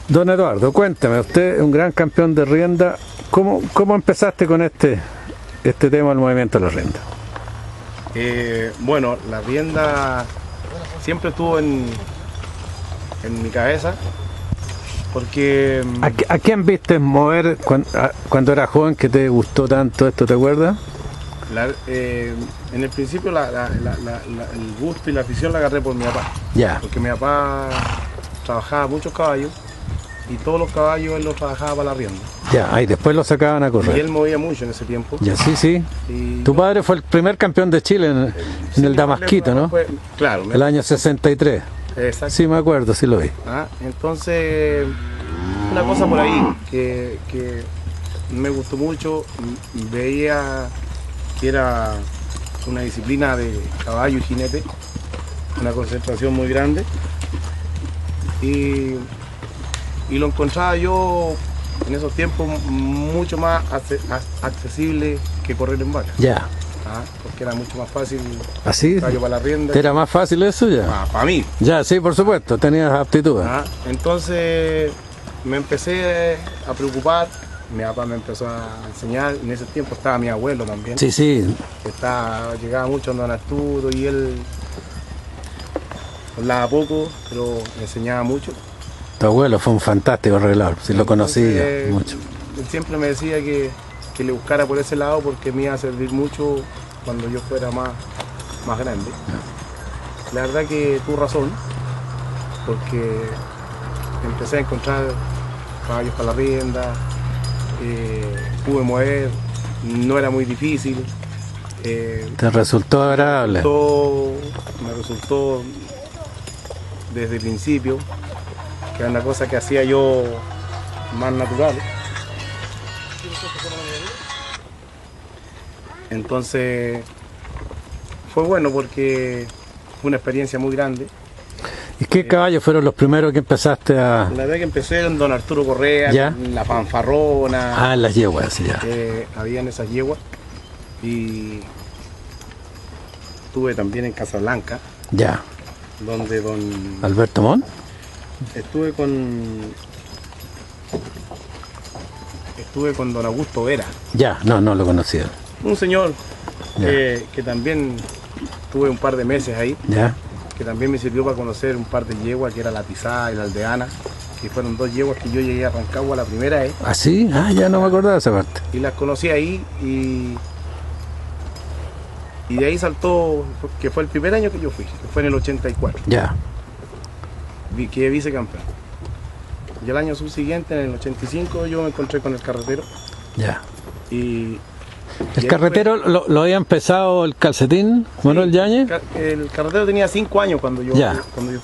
Don Eduardo, cuéntame, usted es un gran campeón de rienda. ¿Cómo empezaste con este tema del movimiento de la rienda? Bueno, la rienda siempre estuvo en mi cabeza, porque ¿A quién viste mover cuando era joven que te gustó tanto esto, te acuerdas? en el principio el gusto y la afición la agarré por mi papá. Ya. Porque mi papá trabajaba muchos caballos y todos los caballos él los trabajaba para la rienda. Ya, ahí después lo sacaban a Y correr. él movía mucho en ese tiempo. Ya, sí. Y Tu padre fue el primer campeón de Chile en el Damasquito, ¿no? Claro. El año 63. Exacto. Sí, me acuerdo, sí lo vi. Entonces, una cosa por ahí que me gustó mucho, veía que era una disciplina de caballo y jinete, una concentración muy grande, y lo encontraba yo en esos tiempos mucho más accesible que correr en vaca. Ya. Porque era mucho más fácil. ¿Así? Caballo para la rienda. ¿Te era más fácil eso ya? Para mí. Ya, sí, por supuesto, tenías aptitudes. Entonces me empecé a preocupar, mi papá me empezó a enseñar, en ese tiempo estaba mi abuelo también. Sí. Que llegaba mucho a don Arturo y él hablaba poco, pero me enseñaba mucho. Tu abuelo fue un fantástico arreglador, sí lo conocía mucho. Él siempre me decía que le buscara por ese lado porque me iba a servir mucho cuando yo fuera más grande. La verdad que tuvo razón, porque empecé a encontrar caballos para la rienda, pude mover, no era muy difícil. ¿Te resultó agradable? Me resultó desde el principio, que era una cosa que hacía yo más natural. Entonces fue bueno porque fue una experiencia muy grande. ¿Y qué caballos fueron los primeros que empezaste a...? La verdad que empecé en don Arturo Correa, ¿Ya? la fanfarrona. En las yeguas, ya. Habían esas yeguas. Y estuve también en Casablanca, Ya. donde ¿Alberto Montt? Estuve con don Augusto Vera. Ya, no lo conocía. Un señor que también tuve un par de meses ahí, Ya. que también me sirvió para conocer un par de yeguas, que era la Pisada y la Aldeana, que fueron dos yeguas que yo llegué a Rancagua la primera vez. ¿Ah, sí? Ya no me acordaba de esa parte. Y las conocí ahí y de ahí saltó, que fue el primer año que yo fui, que fue en el 84. Ya. Quedé vicecampeón. Y el año subsiguiente, en el 85, yo me encontré con el carretero. Ya. Y ¿El carretero lo había empezado el calcetín, Manuel Yáñez? El carretero tenía 5 años cuando yo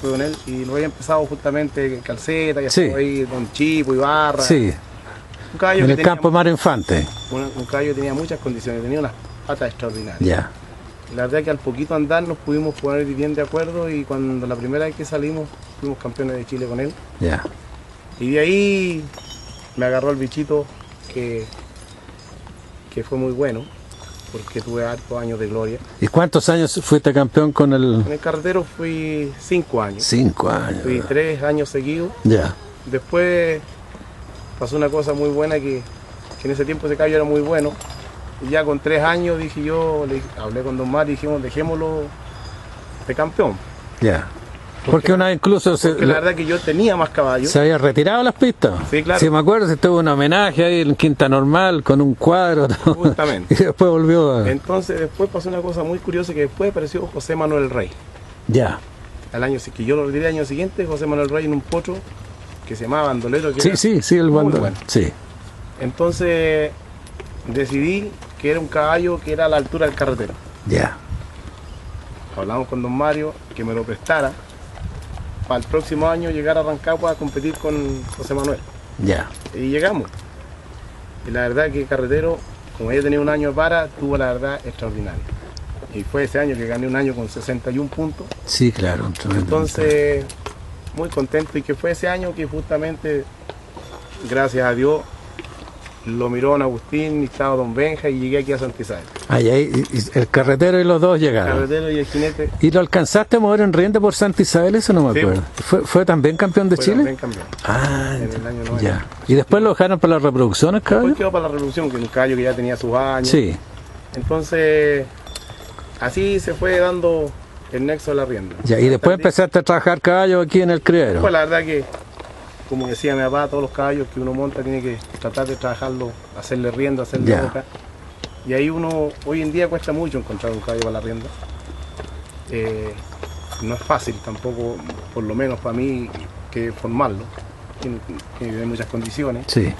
fui con él, y lo había empezado justamente Calceta, y estuvo ahí Don Chipo, Ibarra. Sí. Un caballo en que el campo Mar Infante. Un caballo que tenía muchas condiciones, tenía unas patas extraordinarias. Ya. La verdad es que al poquito andar nos pudimos poner bien de acuerdo, y cuando la primera vez que salimos fuimos campeones de Chile con él. Ya. Y de ahí me agarró el bichito que fue muy bueno, porque tuve hartos años de gloria. ¿Y cuántos años fuiste campeón con el...? En el carretero fui 5 años. 5 años. Fui 3 años seguidos. Ya. Después pasó una cosa muy buena, que en ese tiempo ese caballo era muy bueno. Y ya con 3 años hablé con Don Mar y dijimos, dejémoslo de campeón. Ya. Porque una vez incluso... Porque la verdad que yo tenía más caballos. ¿Se había retirado las pistas? Sí, claro. Sí, me acuerdo, si tuvo un homenaje ahí en Quinta Normal con un cuadro. Justamente. Y después volvió a... Entonces después pasó una cosa muy curiosa, que después apareció José Manuel Rey. Ya. Que yo lo retiré el año siguiente, José Manuel Rey en un potro que se llamaba Bandolero. Sí, el bandolero. Bueno. Sí. Entonces decidí que era un caballo que era a la altura del carretero. Ya. Hablamos con don Mario que me lo prestara para el próximo año llegar a Rancagua a competir con José Manuel. Ya. Y llegamos. Y la verdad que el carretero, como ella tenía un año de para, tuvo la verdad extraordinaria. Y fue ese año que gané un año con 61 puntos. Sí, claro. Entonces, muy contento, y que fue ese año que justamente, gracias a Dios, lo miró don Agustín y estaba don Benja y llegué aquí a Santa Isabel. Ahí, y el carretero y los dos El llegaron. carretero y el jinete ¿Y lo alcanzaste a mover en rienda por Santa Isabel? Eso no me Sí. acuerdo. ¿Fue también campeón de fue Chile? también campeón. Ah, En el año 90. ya. ¿Y después lo dejaron para las reproducciones, Después caballo? quedó para la revolución, que es un caballo que ya tenía sus años. Sí, Entonces, así se fue dando el nexo de la rienda. ya. Y después Hasta el día- empezaste a trabajar caballo aquí en el criadero. Pues la verdad que, como decía mi papá, todos los caballos que uno monta tiene que tratar de trabajarlo, hacerle rienda, hacerle Ya. boca. Y ahí uno, hoy en día cuesta mucho encontrar un caballo para la rienda. No es fácil tampoco, por lo menos para mí, que formarlo. Tiene que tener muchas condiciones. Sí.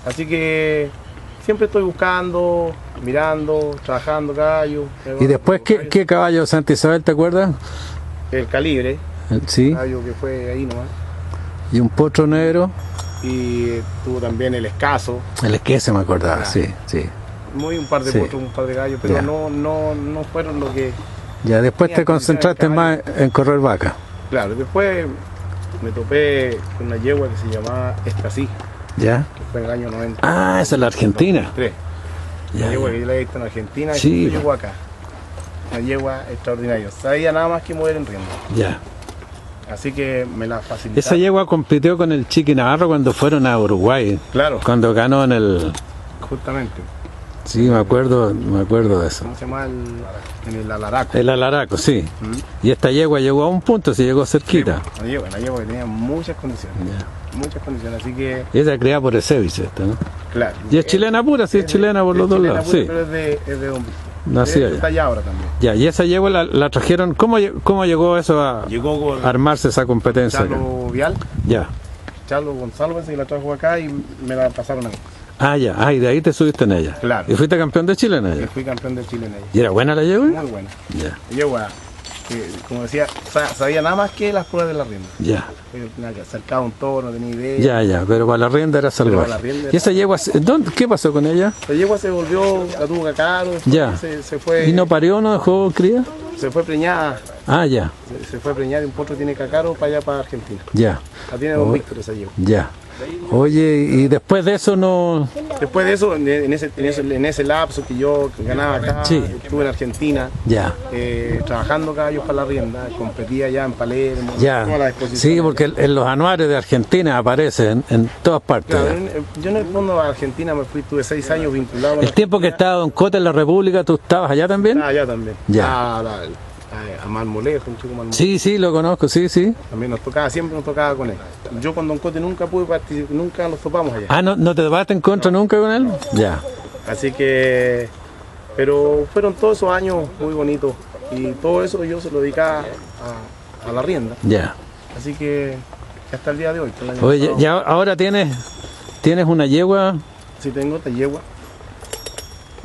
Así que siempre estoy buscando, mirando, trabajando caballos. ¿Y después qué caballo de Santa Isabel te acuerdas? El calibre, Sí. caballo que fue ahí nomás. Y un potro negro. Y tuvo también el escaso. El esquece me acordaba, sí, sí. Un par de Sí. potros, un par de gallos, pero Ya. no fueron lo que... Ya después te Tenía concentraste condiciones más en correr vaca. Claro, después me topé con una yegua que se llamaba Escasí, ¿Ya? que fue en el año 90. Ah, esa es la Argentina. 93. Una Ya, yegua ya. que yo la he visto en Argentina Sí. y llegó acá. Una yegua extraordinaria. Sabía nada más que mover en rienda. Ya. Así que me la facilitó. Esa yegua compitió con el Chiqui Navarro cuando fueron a Uruguay. Claro, Cuando ganó en el... justamente. Sí, me acuerdo de eso. ¿Cómo se llama? En el Alaraco. El Alaraco, sí. ¿Mm? Y esta yegua llegó a un punto, se llegó cerquita. Una yegua que tenía muchas condiciones. Ya. Muchas condiciones, así que, Y ella criada por Esevich, esta, ¿no? claro. Y es chilena pura, sí, es chilena por los dos chilena lados. pura, Sí. Pero es de Don Víctor. Nací allá. Está allá ahora también. Ya, y esa yegua la trajeron. ¿Cómo llegó eso a Llegó con armarse esa competencia acá? Charlo Vial, Ya. Charlo Gonzalo, ese que la trajo acá y me la pasaron a mí. Ah, ya. Ah, y de ahí te subiste en ella. Claro. Y fuiste campeón de Chile en Y ella. fui campeón de Chile en ella. ¿Y era buena la yegua? Muy buena. Ya, Yegua, que, como decía, sabía nada más que las pruebas de la rienda. ya. Nada que acercaba un toro, no tenía idea. Ya, pero para la rienda era Pero para la salvaje. rienda ¿Y esa yegua, qué pasó con ella? La yegua se volvió, la tuvo cacaro, después Ya. se fue, ¿Y no parió, no dejó cría? se fue preñada, Ah, ya, se fue preñada y un potro tiene cacaro para allá, para Argentina. ya, La tiene Don Oh. Víctor esa yegua. ya. Oye, y después de eso no... Después de eso, en ese lapso que yo ganaba acá, Sí. estuve en Argentina, Ya, trabajando caballos para la rienda, competía allá en Palermo, ya. todas las exposiciones. Sí, porque en los anuarios de Argentina aparece en todas partes. Claro, yo en el fondo a Argentina me fui, tuve 6 años vinculado. El tiempo que estaba Don Cota en la República, ¿tú estabas allá también? Allá también. Ya. A Marmolejo, un chico Marmolejo. Sí, lo conozco, sí. También nos tocaba, siempre nos tocaba con él. Yo con Don Cote nunca pude participar, nunca nos topamos allá. Ah, ¿no te bates en contra nunca con él? Ya, Así que, pero fueron todos esos años muy bonitos y todo eso yo se lo dedicaba a la rienda. ya. Así que hasta el día de hoy. que el año Oye, pasado, ya ahora tienes una yegua, sí tengo esta yegua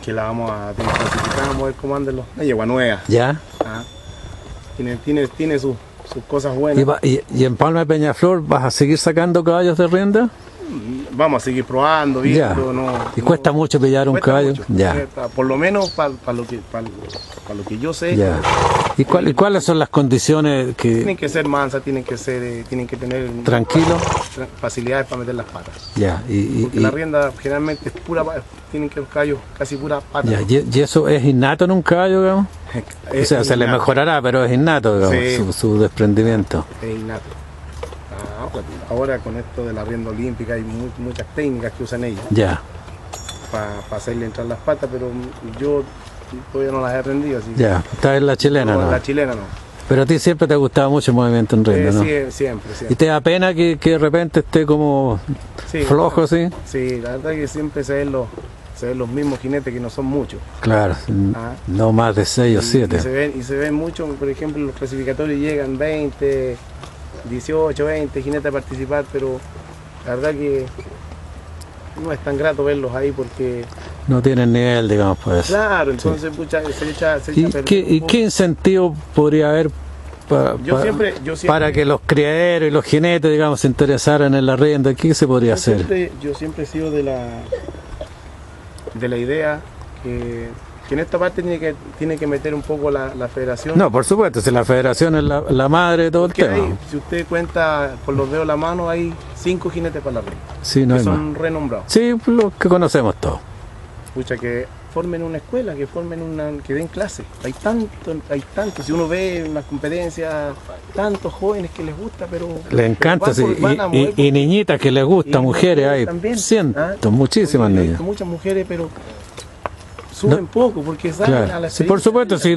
que la vamos a clasificar, vamos a ver cómo andan una yegua nueva. ya. Ah, tiene sus cosas buenas. Y en Palma de Peñaflor vas a seguir sacando caballos de rienda. Vamos a seguir probando, Ya. viendo. Y cuesta mucho pillar un cuesta caballo. mucho. Ya, Por lo menos para lo que yo sé. ya. ¿Y cuáles son las condiciones Tienen que que ser mansas, tienen que tener tranquilo? facilidades para meter las patas. Ya, Porque la rienda generalmente es pura, tienen que los caballos casi pura pata. ya, y eso es innato en un caballo, digamos. O sea, se le mejorará, pero es innato, digamos, Sí. su desprendimiento. Es innato. Ahora con esto de la rienda olímpica hay muchas técnicas que usan ellos Ya, para hacerle entrar las patas, pero yo todavía no las he aprendido. Así ya. Esta es la chilena, no, ¿no? la chilena no. Pero a ti siempre te ha gustado mucho el movimiento en rienda, ¿no? Sí, siempre. ¿Y te da pena que de repente esté como Sí, flojo, así? Sí, la verdad que siempre se ven los mismos jinetes que no son muchos. Claro, Ah. no más de 6 o Y 7. se ven mucho, por ejemplo, los clasificatorios llegan 20, 18, 20 jinetes a participar, pero la verdad que no es tan grato verlos ahí porque, No tienen nivel, digamos, pues. claro, entonces pucha, se echa a ¿Y perder qué, un y poco. qué incentivo podría haber Yo siempre- para que los criaderos y los jinetes, digamos, se interesaran en la rienda? ¿Qué se podría hacer? Yo siempre he sido de la idea que que en esta parte tiene que meter un poco la federación. No, por supuesto, si la federación es la madre de todo el Porque tema. si usted cuenta con los dedos de la mano, hay 5 jinetes para la rienda, Sí, no que hay son más. renombrados. Sí, los que conocemos todos. Pucha, que formen una escuela, que den clases. Hay tanto, si uno ve unas competencias, tantos jóvenes que les gusta, pero Les encanta, pero sí. van a mover Y niñitas que les gusta, y mujeres, hay también, cientos, ¿ah? muchísimas Oye, yo he niñas. visto muchas mujeres, pero suben poco porque salen a la Claro. Sí, por experiencia. supuesto, sí,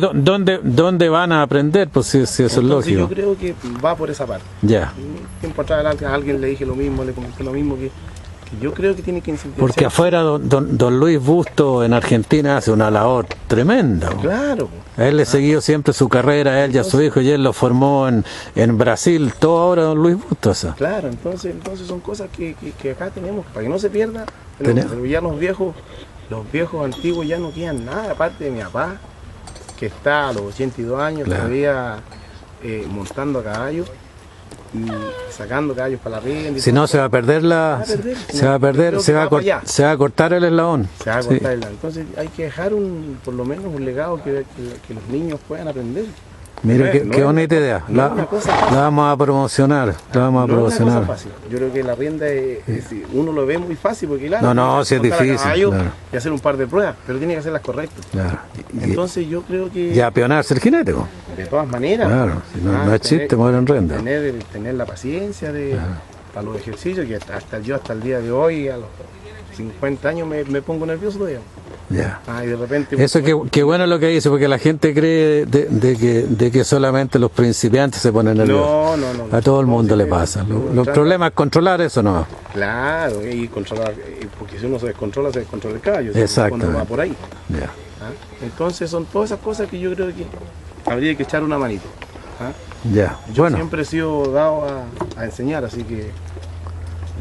¿dónde van a aprender? Pues sí, sí, eso es Entonces, lógico. yo creo que va por esa parte. Ya. Tiempo atrás a alguien le dije lo mismo, le comenté lo mismo, que yo creo que tiene que incentivar. Porque afuera don Luis Busto en Argentina hace una labor tremenda. Claro. A él le siguió siempre su carrera, a él y a su hijo, y él lo formó en Brasil, todo ahora don Luis Busto. Eso. Claro, entonces son cosas que acá tenemos, para que no se pierda, Tenemos. pero ya los viejos antiguos ya no quedan nada, aparte de mi papá, que está a los 82 años Claro. todavía montando a caballos y sacando caballos para la rienda. y Si todo. no, se va a perder se va a perder, Creo se que va a, va para allá. se va a cortar el eslabón. Se va a Sí. cortar el lado. Entonces hay que dejar por lo menos un legado que los niños puedan aprender. Mira, No qué, es- no qué es- bonita idea. no es una cosa fácil. La vamos a promocionar, la vamos a No es una cosa promocionar. fácil. Yo creo que la rienda uno lo ve muy fácil porque claro, No, tiene que sí es montar a difícil, caballo claro. y hacer un par de pruebas, pero tiene que hacerlas correctas. Claro. Entonces yo creo que Y apionarse el jinete. Po. de todas maneras, Claro, si no es chiste mover en renda. tener la paciencia para los ejercicios, que hasta el día de hoy, a los 50 años me pongo nervioso todavía. Ya. Y de repente Eso qué bueno lo que dice, porque la gente cree de que solamente los principiantes se ponen nerviosos. no. A todo el mundo Sí, le pasa. Los trata- problemas es controlar eso, no. Claro, y controlar, porque si uno se descontrola el caballo. Exactamente. Cuando va por ahí. Ya. Entonces son todas esas cosas que yo creo que habría que echar una manito. ¿ah? Ya. Yo Bueno, siempre he sido dado a enseñar, así que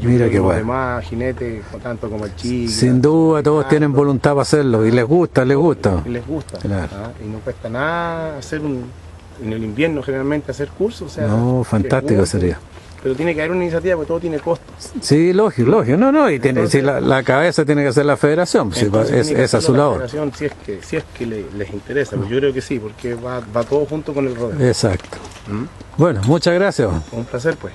yo Mira creo qué que los bueno. demás jinetes, tanto como el chico, sin duda todos tienen voluntad para hacerlo y les gusta, les gusta. y les gusta. Claro. Y no cuesta nada hacer en el invierno generalmente hacer cursos. O sea, No, que fantástico guste, sería. Pero tiene que haber una iniciativa porque todo tiene costo. Sí, lógico, no, y tiene, Entonces- si la cabeza tiene que ser la federación, pues, Entonces tiene que esa es su hacerlo la labor. federación, si es que les interesa, pues yo creo que sí, porque va todo junto con el rodeo. Exacto. Bueno, muchas gracias. Un placer pues.